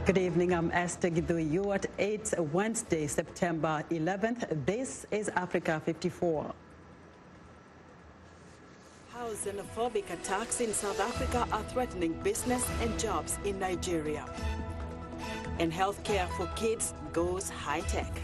Good evening, I'm Esther Giduyu at 8 Wednesday, September 11th. This is Africa 54. How xenophobic attacks in South Africa are threatening business and jobs in Nigeria. And healthcare for kids goes high-tech.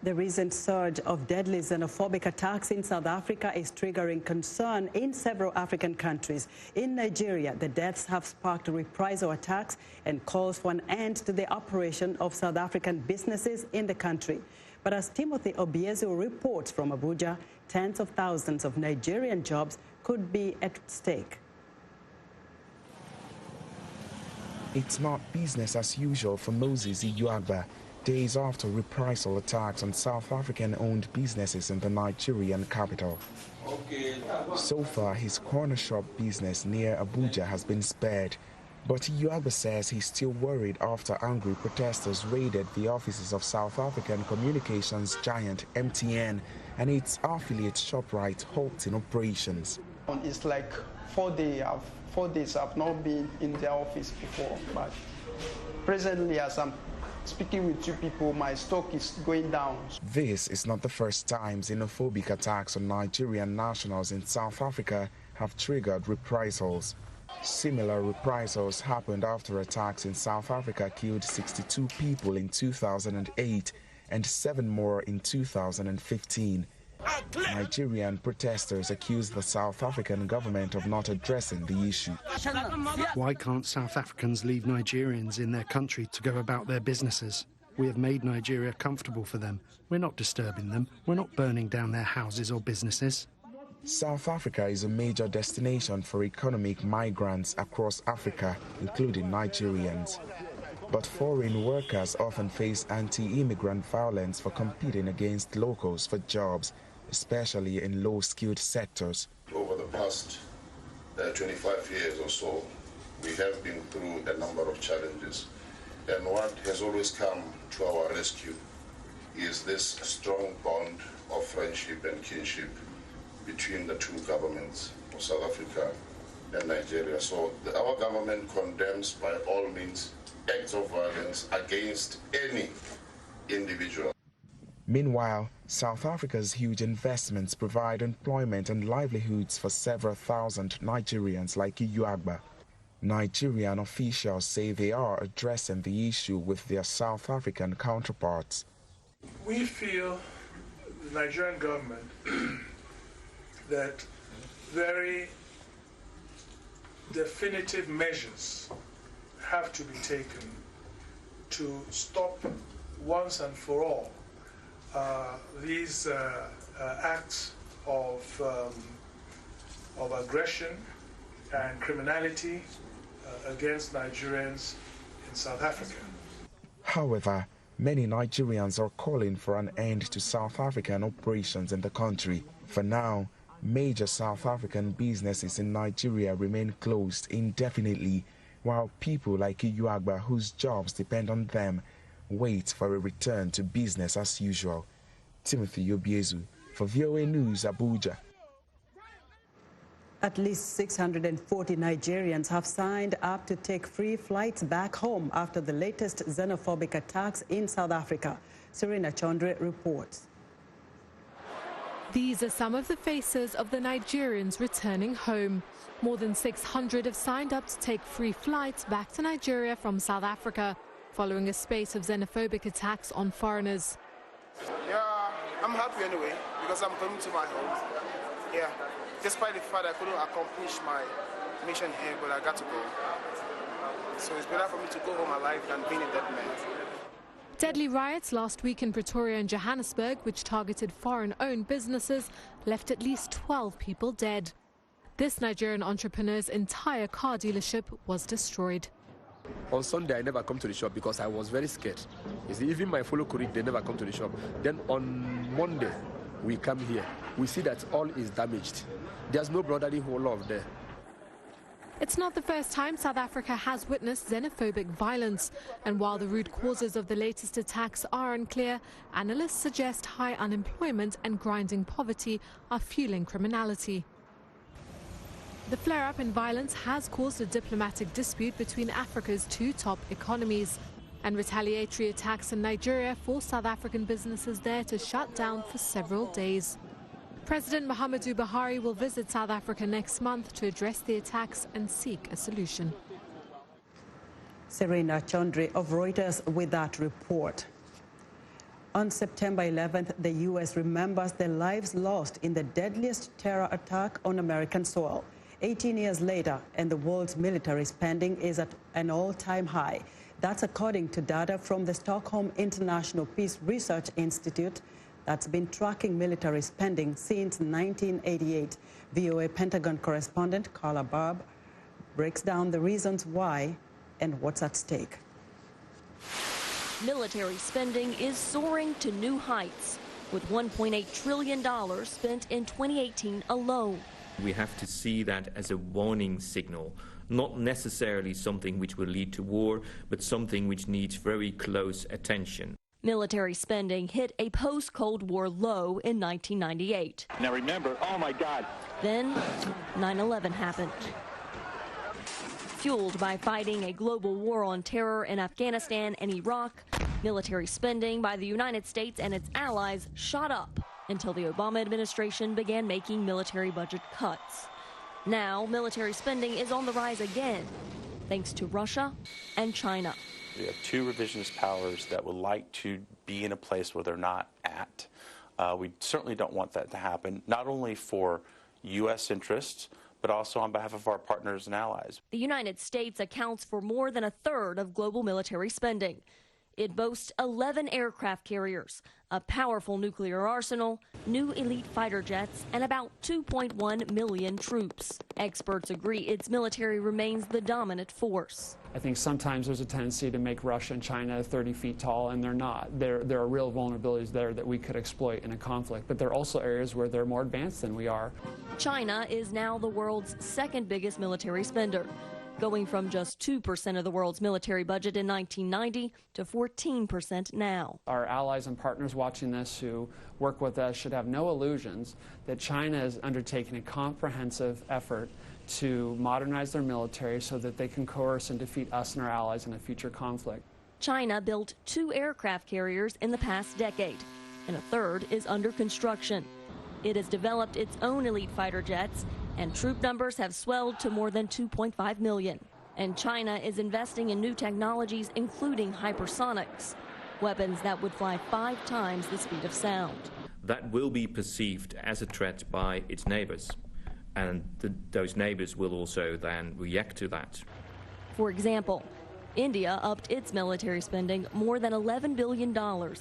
The recent surge of deadly xenophobic attacks in South Africa is triggering concern in several African countries. In Nigeria, the deaths have sparked reprisal attacks and calls for an end to the operation of South African businesses in the country. But as Timothy Obiezu reports from Abuja, tens of thousands of Nigerian jobs could be at stake. It's not business as usual for Moses Ijuagba, days after reprisal attacks on South African-owned businesses in the Nigerian capital. So far, his corner shop business near Abuja has been spared, but Ijuagba says he's still worried after angry protesters raided the offices of South African communications giant MTN and its affiliate ShopRite halting operations. It's like 4 days I've not been in their office before, but presently as I'm speaking with 2 people, my stock is going down. This is not the first time xenophobic attacks on Nigerian nationals in South Africa have triggered reprisals. Similar reprisals happened after attacks in South Africa killed 62 people in 2008 and 7 more in 2015. Nigerian protesters accused the South African government of not addressing the issue. Why can't South Africans leave Nigerians in their country to go about their businesses? We have made Nigeria comfortable for them. We're not disturbing them. We're not burning down their houses or businesses. South Africa is a major destination for economic migrants across Africa, including Nigerians. But foreign workers often face anti-immigrant violence for competing against locals for jobs, especially in low-skilled sectors. Over the past 25 years or so, we have been through a number of challenges. And what has always come to our rescue is this strong bond of friendship and kinship between the 2 governments of South Africa and Nigeria. So our government condemns by all means acts of violence against any individual. Meanwhile, South Africa's huge investments provide employment and livelihoods for several thousand Nigerians like Ijuagba. Nigerian officials say they are addressing the issue with their South African counterparts. We feel, the Nigerian government, that very definitive measures have to be taken to stop once and for all these acts of aggression and criminality against Nigerians in South Africa. However, many Nigerians are calling for an end to South African operations in the country. For now, major South African businesses in Nigeria remain closed indefinitely, while people like Ijuagba, whose jobs depend on them, wait for a return to business as usual. Timothy Obiezu for VOA News, Abuja. At least 640 Nigerians have signed up to take free flights back home after the latest xenophobic attacks in South Africa. Serena Chondre reports. These are some of the faces of the Nigerians returning home. More than 600 have signed up to take free flights back to Nigeria from South Africa, following a spate of xenophobic attacks on foreigners. Yeah, I'm happy anyway, because I'm coming to my home. Yeah, despite the fact I couldn't accomplish my mission here, but I got to go. So it's better for me to go home alive than being a dead man. Deadly riots last week in Pretoria and Johannesburg, which targeted foreign-owned businesses, left at least 12 people dead. This Nigerian entrepreneur's entire car dealership was destroyed. On Sunday, I never come to the shop because I was very scared. You see, even my fellow colleagues, they never come to the shop. Then on Monday, we come here. We see that all is damaged. There's no brotherly love there. It's not the first time South Africa has witnessed xenophobic violence. And while the root causes of the latest attacks are unclear, analysts suggest high unemployment and grinding poverty are fueling criminality. The flare-up in violence has caused a diplomatic dispute between Africa's two top economies. And retaliatory attacks in Nigeria forced South African businesses there to shut down for several days. President Muhammadu Buhari will visit South Africa next month to address the attacks and seek a solution. Serena Chaudhry of Reuters with that report. On September 11th, the U.S. remembers the lives lost in the deadliest terror attack on American soil. 18 years later, and the world's military spending is at an all-time high. That's according to data from the Stockholm International Peace Research Institute that's been tracking military spending since 1988. VOA Pentagon correspondent Carla Barb breaks down the reasons why and what's at stake. Military spending is soaring to new heights, with $1.8 trillion spent in 2018 alone. We have to see that as a warning signal, not necessarily something which will lead to war, but something which needs very close attention. Military spending hit a post-Cold War low in 1998. Now remember, oh my God. Then 9/11 happened. Fueled by fighting a global war on terror in Afghanistan and Iraq, military spending by the United States and its allies shot up until the Obama administration began making military budget cuts. Now, military spending is on the rise again, thanks to Russia and China. We have two revisionist powers that would like to be in a place where they're not at. We certainly don't want that to happen, not only for U.S. interests, but also on behalf of our partners and allies. The United States accounts for more than a third of global military spending. It boasts 11 aircraft carriers, a powerful nuclear arsenal, new elite fighter jets, and about 2.1 million troops. Experts agree its military remains the dominant force. I think sometimes there's a tendency to make Russia and China 30 feet tall, and they're not. There are real vulnerabilities there that we could exploit in a conflict, but there are also areas where they're more advanced than we are. China is now the world's second biggest military spender, going from just 2% of the world's military budget in 1990 to 14% now. Our allies and partners watching this who work with us should have no illusions that China is undertaking a comprehensive effort to modernize their military so that they can coerce and defeat us and our allies in a future conflict. China built 2 aircraft carriers in the past decade, and a third is under construction. It has developed its own elite fighter jets, and troop numbers have swelled to more than 2.5 million. And China is investing in new technologies, including hypersonics, weapons that would fly 5 times the speed of sound. That will be perceived as a threat by its neighbors, and those neighbors will also then react to that. For example, India upped its military spending more than $11 billion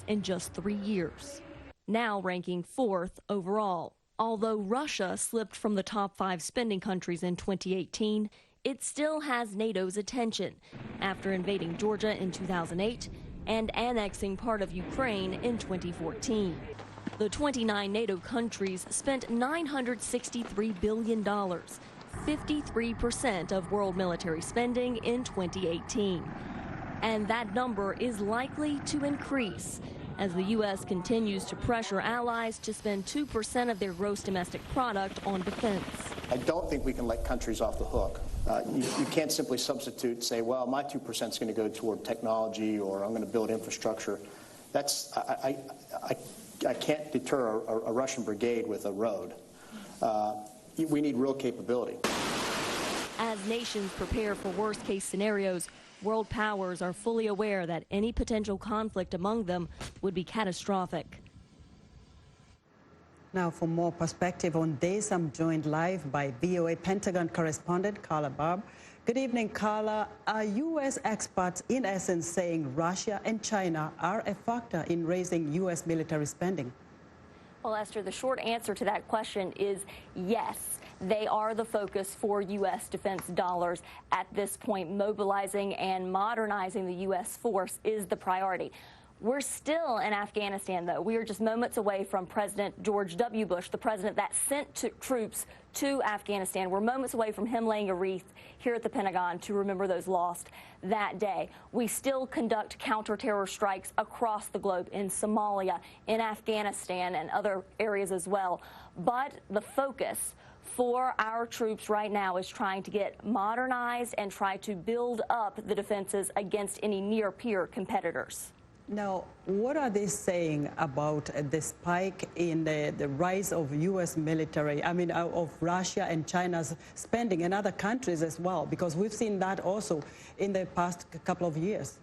in just 3 years, now ranking 4th overall. Although Russia slipped from the top 5 spending countries in 2018, it still has NATO's attention after invading Georgia in 2008 and annexing part of Ukraine in 2014. The 29 NATO countries spent $963 billion, 53% of world military spending in 2018. And that number is likely to increase as the U.S. continues to pressure allies to spend 2% of their gross domestic product on defense. I don't think we can let countries off the hook. You can't simply substitute and say, well, my 2% is going to go toward technology, or I'm going to build infrastructure. That's, I can't deter a Russian brigade with a road. We need real capability. As nations prepare for worst-case scenarios, world powers are fully aware that any potential conflict among them would be catastrophic. Now, for more perspective on this, I'm joined live by VOA Pentagon correspondent Carla Barb. Good evening, Carla. Are U.S. experts in essence saying Russia and China are a factor in raising U.S. military spending? Well, Esther, the short answer to that question is yes. They are the focus for U.S. defense dollars at this point. Mobilizing and modernizing the U.S. force is the priority. We're still in Afghanistan, though. We are just moments away from President George W. Bush, the president that sent troops to Afghanistan. We're moments away from him laying a wreath here at the Pentagon to remember those lost that day. We still conduct counter-terror strikes across the globe in Somalia, in Afghanistan, and other areas as well. But the focus for our troops right now is trying to get modernized and try to build up the defenses against any near-peer competitors. Now, what are they saying about the spike in the rise of U.S. military, of Russia and China's spending and other countries as well? Because we've seen that also in the past couple of years.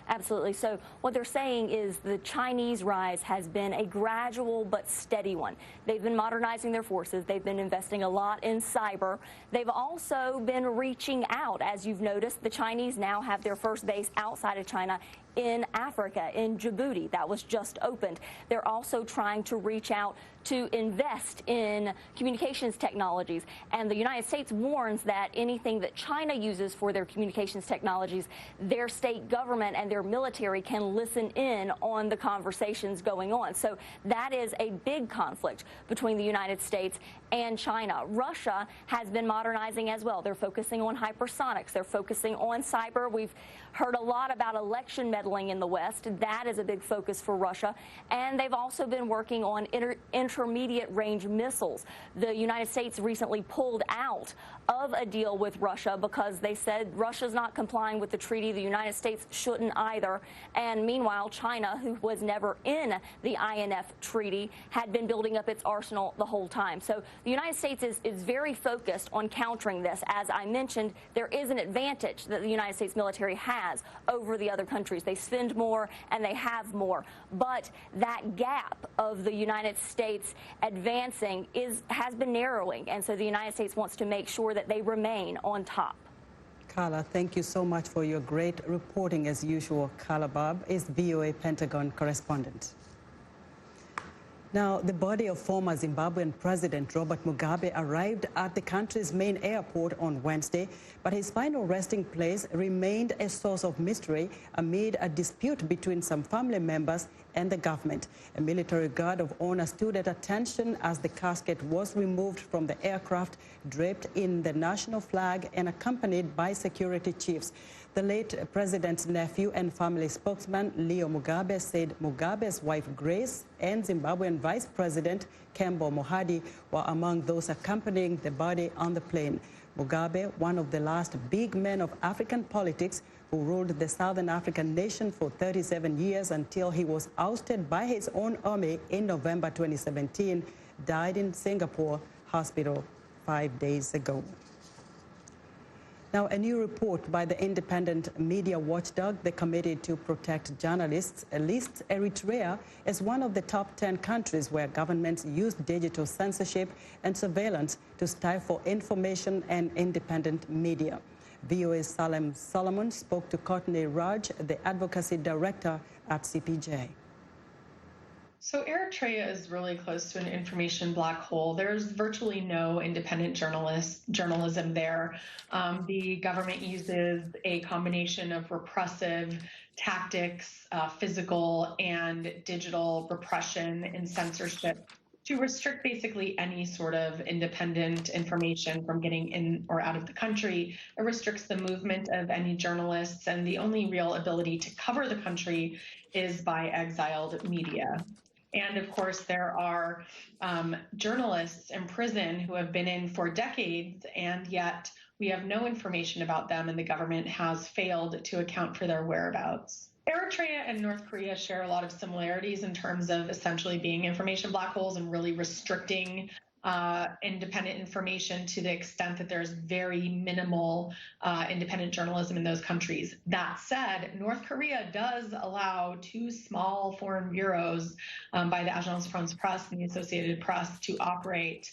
Absolutely. So what they're saying is the Chinese rise has been a gradual but steady one. They've been modernizing their forces. They've been investing a lot in cyber. They've also been reaching out. As you've noticed, the Chinese now have their first base outside of China in Africa, in Djibouti. That was just opened. They're also trying to reach out to invest in communications technologies. And the United States warns that anything that China uses for their communications technologies, their state government and their military can listen in on the conversations going on. So that is a big conflict between the United States and China. Russia has been modernizing as well. They're focusing on hypersonics. They're focusing on cyber. We've heard a lot about election meddling in the West. That is a big focus for Russia. And they've also been working on intermediate range missiles. The United States recently pulled out of a deal with Russia because they said Russia's not complying with the treaty. The United States shouldn't either. And meanwhile, China, who was never in the INF treaty, had been building up its arsenal the whole time. So the United States is very focused on countering this. As I mentioned, there is an advantage that the United States military has over the other countries. They spend more and they have more. But that gap of the United States advancing has been narrowing. And so the United States wants to make sure that they remain on top. Carla, thank you so much for your great reporting as usual. Carla Babb is VOA Pentagon correspondent. Now, the body of former Zimbabwean President Robert Mugabe arrived at the country's main airport on Wednesday, but his final resting place remained a source of mystery amid a dispute between some family members and the government. A military guard of honor stood at attention as the casket was removed from the aircraft, draped in the national flag and accompanied by security chiefs. The late president's nephew and family spokesman, Leo Mugabe, said Mugabe's wife, Grace, and Zimbabwean Vice President, Kembo Mohadi, were among those accompanying the body on the plane. Mugabe, one of the last big men of African politics, who ruled the Southern African nation for 37 years until he was ousted by his own army in November 2017, died in Singapore hospital 5 days ago. Now, a new report by the independent media watchdog, the Committee to Protect Journalists, lists Eritrea as one of the top 10 countries where governments use digital censorship and surveillance to stifle information and independent media. VOA's Salem Solomon spoke to Courtney Raj, the advocacy director at CPJ. So Eritrea is really close to an information black hole. There's virtually no independent journalism there. The government uses a combination of repressive tactics, physical and digital repression and censorship to restrict basically any sort of independent information from getting in or out of the country. It restricts the movement of any journalists, and the only real ability to cover the country is by exiled media. And of course, there are journalists in prison who have been in for decades, and yet we have no information about them, and the government has failed to account for their whereabouts. Eritrea and North Korea share a lot of similarities in terms of essentially being information black holes and really restricting independent information to the extent that there's very minimal independent journalism in those countries. That said, North Korea does allow 2 small foreign bureaus by the Agence France-Presse and the Associated Press to operate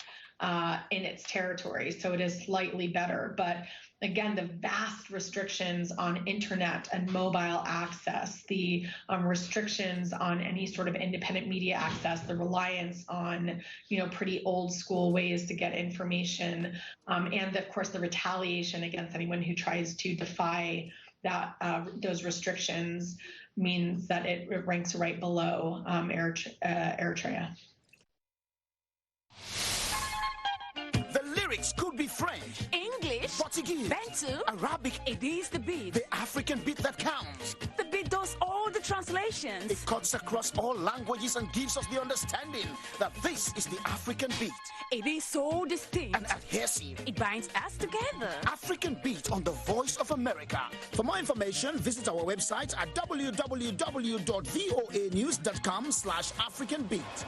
in its territory. So it is slightly better. But again, the vast restrictions on internet and mobile access, the restrictions on any sort of independent media access, the reliance on, pretty old school ways to get information, and of course the retaliation against anyone who tries to defy that those restrictions means that it ranks right below Eritrea. The lyrics could be French, English, Portuguese, Bantu, Arabic. It is the beat. The African beat that counts. The beat does all the translations. It cuts across all languages and gives us the understanding that this is the African beat. It is so distinct and adhesive. It binds us together. African beat on the Voice of America. For more information, visit our website at www.voanews.com/AfricanBeat.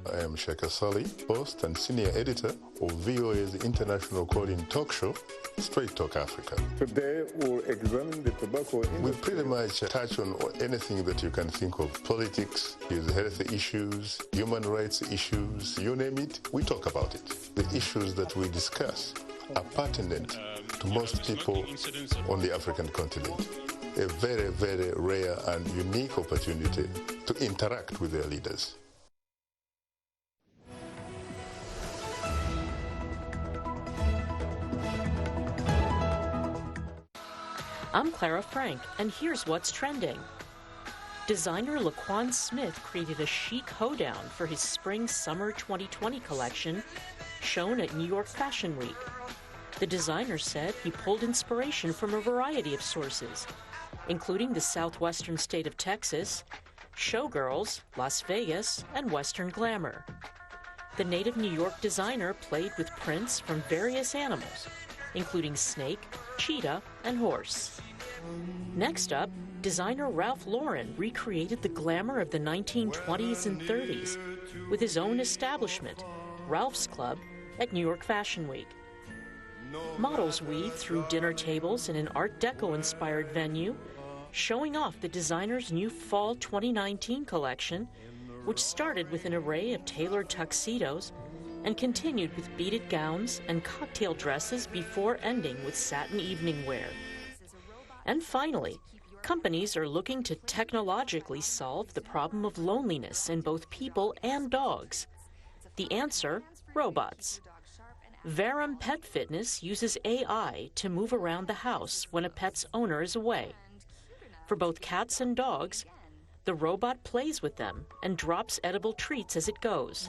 I am Sheka Sali, host and senior editor of VOA's international call-in talk show, Straight Talk Africa. Today we'll examine the tobacco industry. We pretty much touch on anything that you can think of. Politics, health issues, human rights issues, you name it, we talk about it. The issues that we discuss are pertinent to most people on the African continent. A very, very rare and unique opportunity to interact with their leaders. I'm Clara Frank, and here's what's trending. Designer Laquan Smith created a chic hoedown for his Spring-Summer 2020 collection, shown at New York Fashion Week. The designer said he pulled inspiration from a variety of sources, including the southwestern state of Texas, showgirls, Las Vegas, and Western glamour. The native New York designer played with prints from various animals, including snake, cheetah, and horse. Next up, designer Ralph Lauren recreated the glamour of the 1920s and 30s with his own establishment, Ralph's Club, at New York Fashion Week. Models weave through dinner tables in an Art Deco-inspired venue, showing off the designer's new Fall 2019 collection, which started with an array of tailored tuxedos and continued with beaded gowns and cocktail dresses before ending with satin evening wear. And finally, companies are looking to technologically solve the problem of loneliness in both people and dogs. The answer, robots. Verum Pet Fitness uses AI to move around the house when a pet's owner is away. For both cats and dogs, the robot plays with them and drops edible treats as it goes.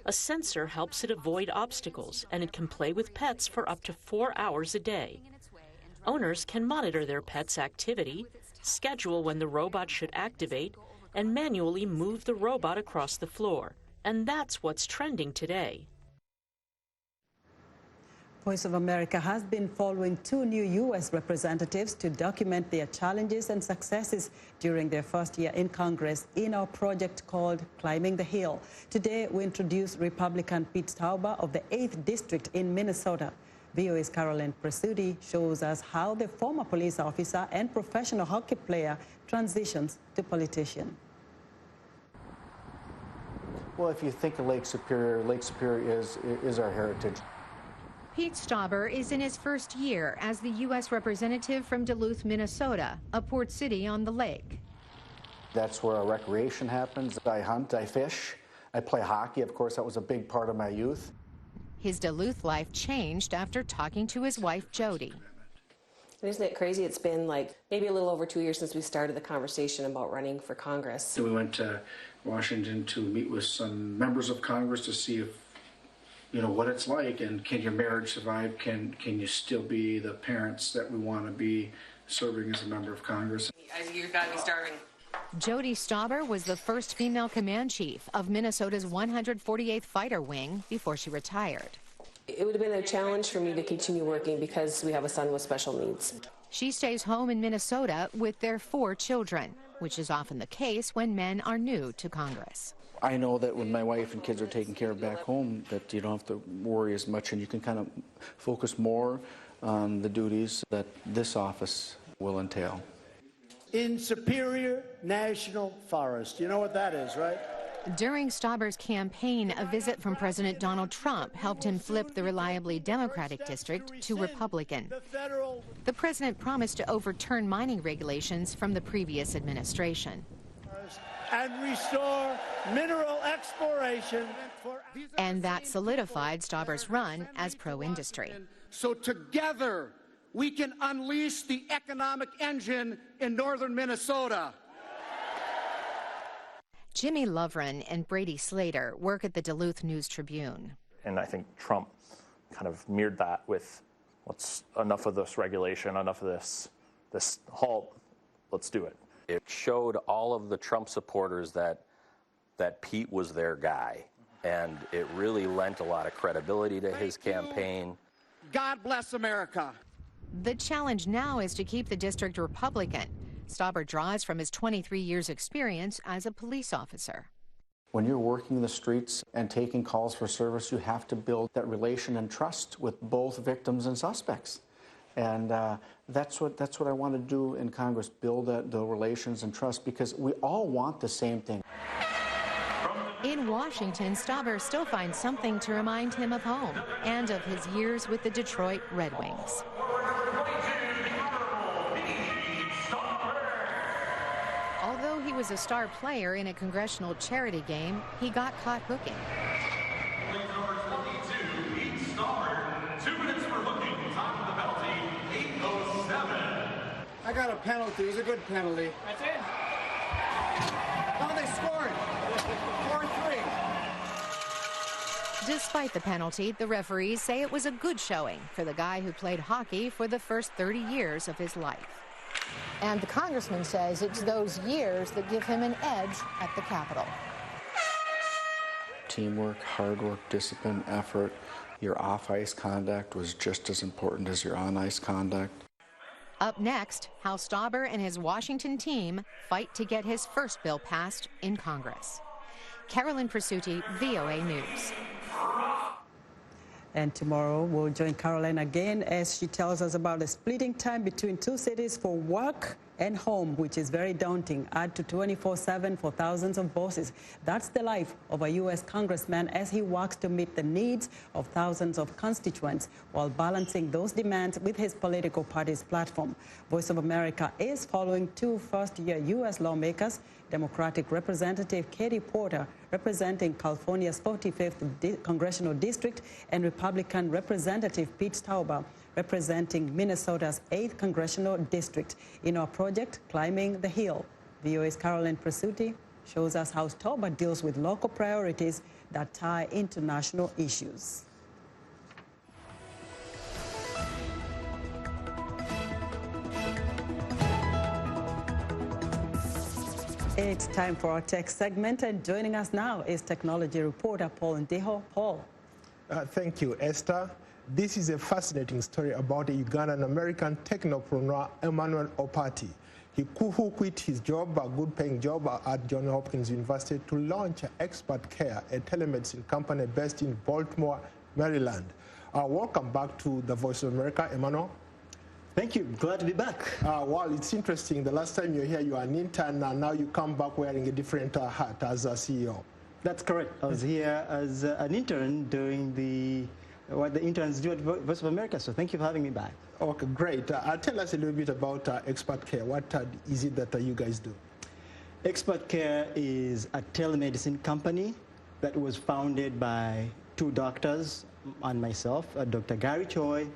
A sensor helps it avoid obstacles, and it can play with pets for up to 4 hours a day. Owners can monitor their pet's activity, schedule when the robot should activate, and manually move the robot across the floor. And that's what's trending today. Voice of America has been following 2 new U.S. representatives to document their challenges and successes during their first year in Congress in our project called Climbing the Hill. Today, we introduce Republican Pete Stauber of the 8th District in Minnesota. VOA's Carolyn Presutti shows us how the former police officer and professional hockey player transitions to politician. Well, if you think of Lake Superior is our heritage. Pete Stauber is in his first year as the U.S. representative from Duluth, Minnesota, a port city on the lake. That's where our recreation happens. I hunt, I fish, I play hockey. Of course, that was a big part of my youth. His Duluth life changed after talking to his wife, Jody. Isn't it crazy? It's been like maybe a little over 2 years since we started the conversation about running for Congress. So we went to Washington to meet with some members of Congress to see if, what it's like, and can your marriage survive? Can you still be the parents that we want to be serving as a member of Congress? You've got to be starving. Jody Stauber was the first female command chief of Minnesota's 148th Fighter Wing before she retired. It would have been a challenge for me to continue working because we have a son with special needs. She stays home in Minnesota with their 4 children, which is often the case when men are new to Congress. I know that when my wife and kids are taken care of back home, that you don't have to worry as much and you can kind of focus more on the duties that this office will entail. In Superior National Forest. You know what that is, right? During Stauber's campaign, a visit from President Donald Trump helped him flip the reliably Democratic district to Republican. The president promised to overturn mining regulations from the previous administration. And restore mineral exploration. And that solidified Stauber's run as pro-industry. So together we can unleash the economic engine in northern Minnesota. Jimmy Lovren and Brady Slater work at the Duluth News-Tribune. And I think Trump kind of mirrored that with, let's enough of this regulation, enough of this halt, let's do it. It showed all of the Trump supporters that Pete was their guy, and it really lent a lot of credibility to his campaign. God bless America. The challenge now is to keep the district Republican. Stauber draws from his 23 years' experience as a police officer. When you're working the streets and taking calls for service, you have to build that relation and trust with both victims and suspects. And that's what I want to do in Congress, build the relations and trust, because we all want the same thing. In Washington, Stauber still finds something to remind him of home and of his years with the Detroit Red Wings. Although he was a star player in a congressional charity game, he got caught hooking. I got a penalty. It was a good penalty. That's it. Oh, they scored. 4-3. Despite the penalty, the referees say it was a good showing for the guy who played hockey for the first 30 years of his life. And the congressman says it's those years that give him an edge at the Capitol. Teamwork, hard work, discipline, effort. Your off-ice conduct was just as important as your on-ice conduct. Up next, how Stauber and his Washington team fight to get his first bill passed in Congress. Carolyn Presutti, VOA News. And tomorrow we'll join Caroline again as she tells us about the splitting time between two cities for work and home, which is very daunting. Add to 24/7 for thousands of bosses. That's the life of a U.S. congressman as he works to meet the needs of thousands of constituents while balancing those demands with his political party's platform. Voice of America is following two first-year U.S. lawmakers, Democratic Representative Katie Porter, representing California's 45th Congressional District, and Republican Representative Pete Stauber, representing Minnesota's 8th Congressional District, in our project, Climbing the Hill. VOA's Carolyn Presutti shows us how Stauber deals with local priorities that tie into national issues. It's time for our tech segment, and joining us now is technology reporter Paul Ndeho. Paul. Thank you, Esther. This is a fascinating story about a Ugandan-American technopreneur, Emmanuel Opati. Who quit his job, a good-paying job at Johns Hopkins University, to launch Expert Care, a telemedicine company based in Baltimore, Maryland. Welcome back to the Voice of America, Emmanuel. Thank you. Glad to be back. Well, it's interesting. The last time you were here, you were an intern, and now you come back wearing a different hat as a CEO. That's correct. I was here as an intern doing what the interns do at Voice of America, so thank you for having me back. Okay, great. Tell us a little bit about Expert Care. What is it that you guys do? Expert Care is a telemedicine company that was founded by two doctors and myself, Dr. Gary Choi,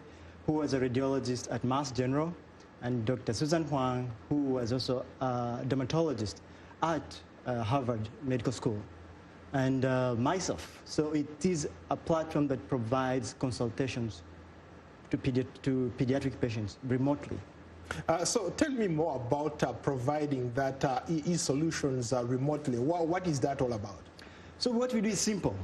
who was a radiologist at Mass General, and Dr. Susan Huang, who was also a dermatologist at Harvard Medical School, and myself. So it is a platform that provides consultations to pediatric patients remotely. So tell me more about providing that e-solutions remotely. What is that all about? So what we do is simple.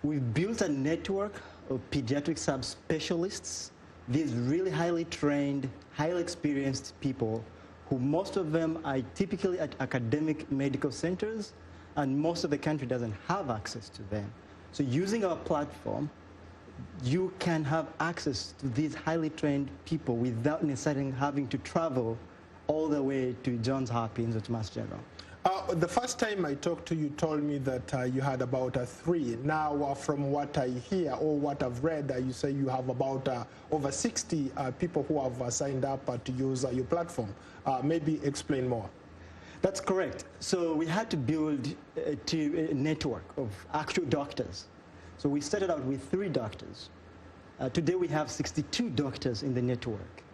We built a network of pediatric subspecialists, these really highly trained, highly experienced people who most of them are typically at academic medical centers, and most of the country doesn't have access to them. So using our platform, you can have access to these highly trained people without necessarily having to travel all the way to Johns Hopkins or to Mass General. The first time I talked to you, told me that you had about 3. Now, from what I hear or what I've read, you say you have about over 60 people who have signed up to use your platform. Maybe explain more. That's correct. So we had to build a network of actual doctors. So we started out with 3 doctors. Today we have 62 doctors in the network.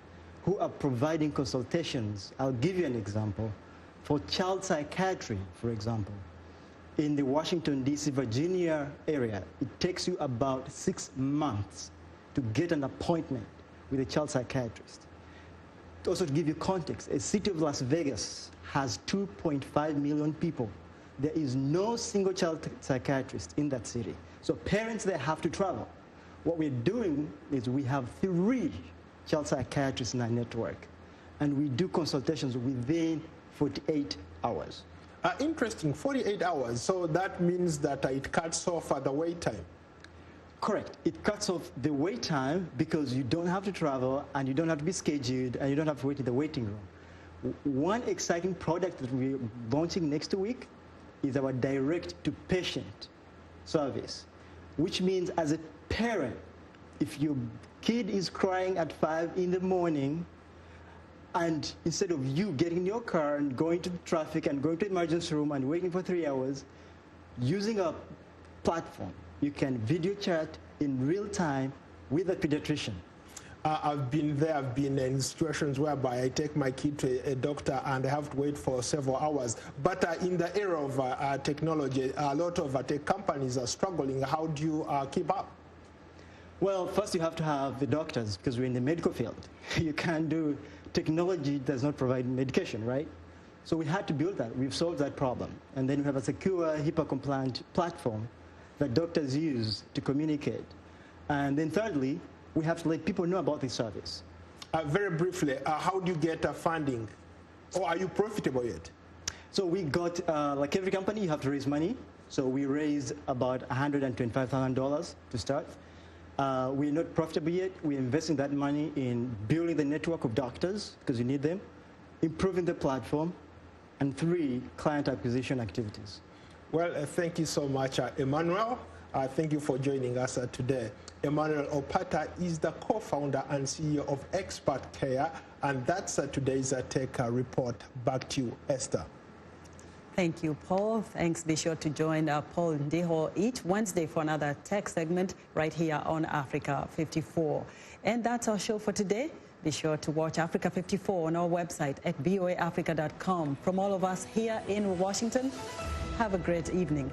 who are providing consultations. I'll give you an example. For child psychiatry, for example, in the Washington, D.C., Virginia area, it takes you about 6 months to get an appointment with a child psychiatrist. Also, to give you context, a city of Las Vegas has 2.5 million people. There is no single child psychiatrist in that city. So parents there have to travel. What we're doing is we have 3 child psychiatrists in our network, and we do consultations within 48 hours. Interesting, 48 hours. So that means that it cuts off the wait time. Correct. It cuts off the wait time because you don't have to travel and you don't have to be scheduled and you don't have to wait in the waiting room. One exciting product that we're launching next week is our direct-to-patient service, which means as a parent, if your kid is crying at 5 in the morning, and instead of you getting in your car and going to the traffic and going to the emergency room and waiting for 3 hours, using a platform, you can video chat in real time with a pediatrician. I've been there. I've been in situations whereby I take my kid to a doctor and I have to wait for several hours. But in the era of technology, a lot of tech companies are struggling. How do you keep up? Well, first you have to have the doctors because we're in the medical field. You can't do technology does not provide medication, right? So we had to build that. We've solved that problem. And then we have a secure HIPAA-compliant platform that doctors use to communicate. And then thirdly, we have to let people know about this service. Very briefly, how do you get funding? Or are you profitable yet? So we got, like every company, you have to raise money. So we raised about $125,000 to start. We're not profitable yet. We're investing that money in building the network of doctors, because you need them, improving the platform, and 3, client acquisition activities. Well, thank you so much, Emmanuel. Thank you for joining us today. Emmanuel Opata is the co-founder and CEO of Expert Care, and that's today's Tech Report. Back to you, Esther. Thank you, Paul. Thanks. Be sure to join Paul Ndiho each Wednesday for another tech segment right here on Africa 54. And that's our show for today. Be sure to watch Africa 54 on our website at voaafrica.com. From all of us here in Washington, have a great evening.